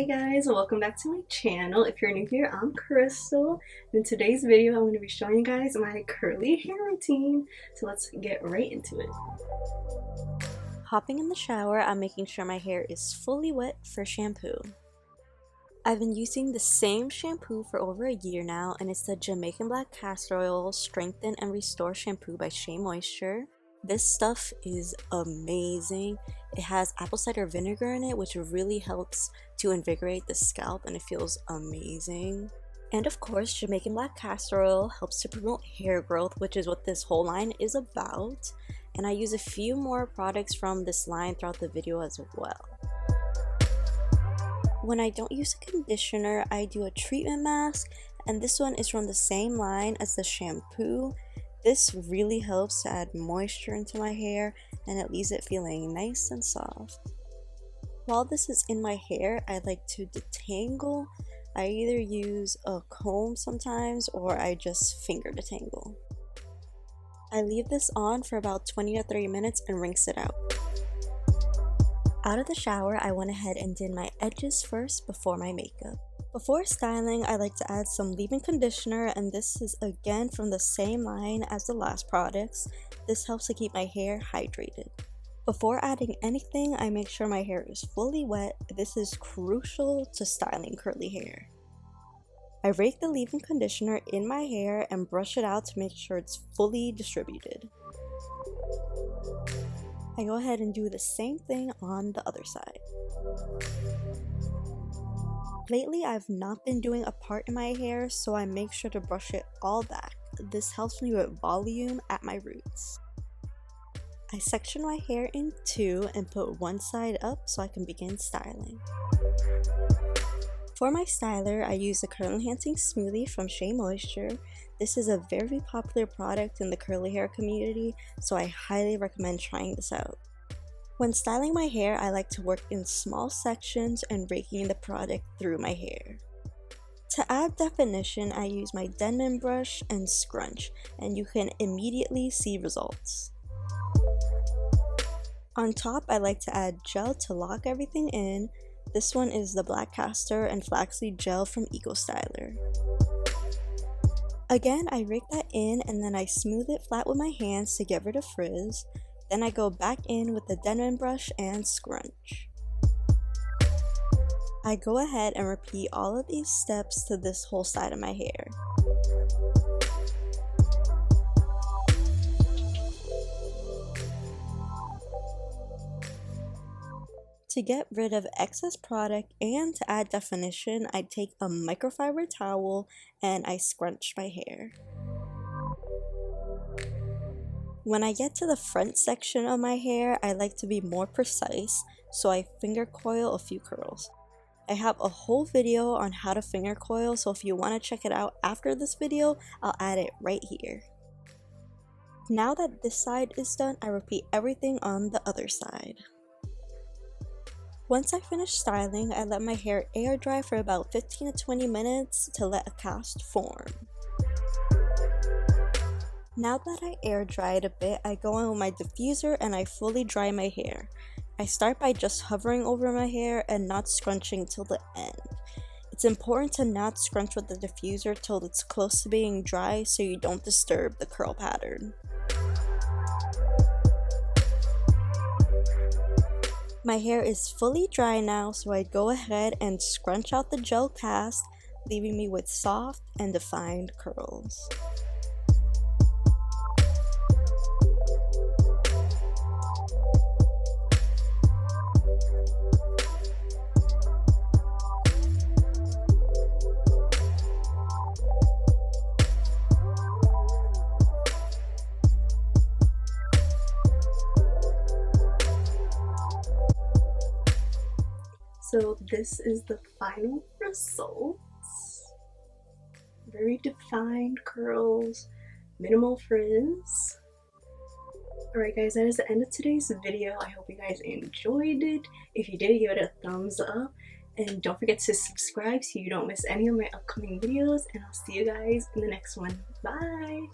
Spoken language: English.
guys, welcome back to my channel. If you're new here, I'm Crystal. In today's video, I'm going to be showing you guys my curly hair routine. So let's get right into it. Hopping in the shower, I'm making sure my hair is fully wet for shampoo. I've been using the same shampoo for over a year now, and it's the Jamaican Black Castor Oil Strengthen and Restore Shampoo by Shea Moisture. This stuff is amazing. It has apple cider vinegar in it, which really helps to invigorate the scalp, and it feels amazing. And of course, Jamaican Black Castor Oil helps to promote hair growth, which is what this whole line is about. And I use a few more products from this line throughout the video as well. When I don't use a conditioner, I do a treatment mask, and this one is from the same line as the shampoo. This really helps to add moisture into my hair, and it leaves it feeling nice and soft. While this is in my hair, I like to detangle. I either use a comb sometimes, or I just finger detangle. I leave this on for about 20 to 30 minutes and rinse it out. Out of the shower, I went ahead and did my edges first before my makeup. Before styling, I like to add some leave-in conditioner, and this is again from the same line as the last products. This helps to keep my hair hydrated. Before adding anything, I make sure my hair is fully wet. This is crucial to styling curly hair. I rake the leave-in conditioner in my hair and brush it out to make sure it's fully distributed. I go ahead and do the same thing on the other side. Lately, I've not been doing a part in my hair, so I make sure to brush it all back. This helps me with volume at my roots. I section my hair in two and put one side up so I can begin styling. For my styler, I use the Curl Enhancing Smoothie from Shea Moisture. This is a very popular product in the curly hair community, so I highly recommend trying this out. When styling my hair, I like to work in small sections and raking the product through my hair. To add definition, I use my Denman brush and scrunch, and you can immediately see results. On top, I like to add gel to lock everything in. This one is the Black Castor and Flaxseed Gel from Eco Styler. Again, I rake that in and then I smooth it flat with my hands to get rid of frizz. Then I go back in with the Denman brush and scrunch. I go ahead and repeat all of these steps to this whole side of my hair. To get rid of excess product and to add definition, I take a microfiber towel and I scrunch my hair. When I get to the front section of my hair, I like to be more precise, so I finger coil a few curls. I have a whole video on how to finger coil, so if you want to check it out after this video, I'll add it right here. Now that this side is done, I repeat everything on the other side. Once I finish styling, I let my hair air dry for about 15 to 20 minutes to let a cast form. Now that I air dried a bit, I go in with my diffuser and I fully dry my hair. I start by just hovering over my hair and not scrunching till the end. It's important to not scrunch with the diffuser till it's close to being dry so you don't disturb the curl pattern. My hair is fully dry now, so I go ahead and scrunch out the gel cast, leaving me with soft and defined curls. So this is the final results. Very defined curls, minimal frizz. Alright guys, that is the end of today's video. I hope you guys enjoyed it. If you did, give it a thumbs up. And don't forget to subscribe so you don't miss any of my upcoming videos. And I'll see you guys in the next one. Bye!